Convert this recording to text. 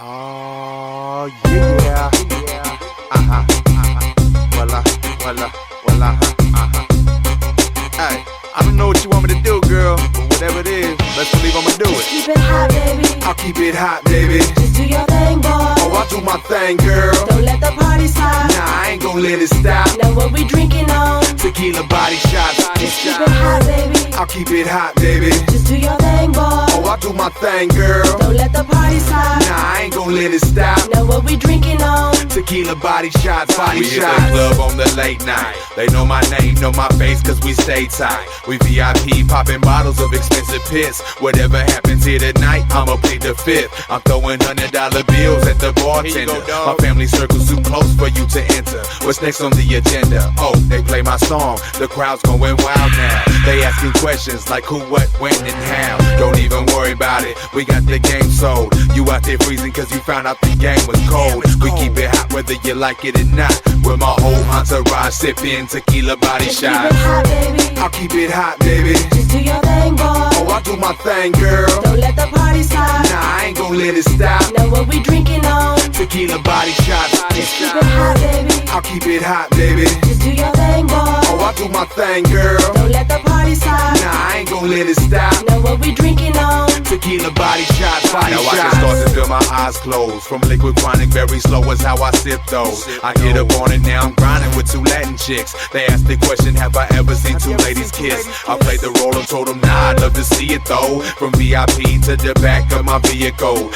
Oh, yeah. Uh-huh. Uh-huh. Hey, I don't know what you want me to do, girl, but whatever it is, best believe I'ma do it. Keep it hot, baby. I'll keep it hot, baby. Just do your thing, boy. Oh, I'll do my thing, girl. Don't let the party stop. Nah, I ain't gon' let it stop. Know what we drinking on. Tequila body shots. Just keep it hot, baby. I'll keep it hot, baby. Just do your thing, boy. Oh, I'll do my thing, girl. Don't let the party stop. Nah, I ain't gon' let it stop. Know what we drinking on. Tequila body shots, body We hit shots. the club on the late night. They know my name, know my face, cause we stay tight. We VIP, popping bottles of expensive piss. Whatever happens here tonight, I'ma plead the fifth. I'm throwing $100 bills at the bartender. My family circle's too close for you to enter. What's next on the agenda? Oh, they play my song. The crowd's going wild now. They asking questions like who, what, when, and how. Don't even worry about it. We got the game sold. You out there freezing cause you found out the game was cold. We keep it hot whether you like it or not. With my whole entourage sipping tequila body Just keep it shots. hot, baby. I'll keep it hot, baby. Just do your thing, boy. Oh, I'll do my thing, girl. Don't let the party stop. Nah, I ain't gon' let it stop. Know what we drinking on. Tequila body shots. Just keep it hot, baby. I'll keep it hot, baby. Just do your thing, boy. Oh, I'll do my thing, girl. Don't let the party stop. Nah, I ain't gon' let it stop. Know what we drinking on. Tequila body shots, body Now I can shots. start to feel my eyes closed. From liquid chronic, very slow is how I sip those. I get up on it now, I'm grinding with two Latin chicks. They asked the question, have I ever seen two ladies kiss? I played the role and told them, nah, I'd love to see it though. From VIP to the back of my vehicle.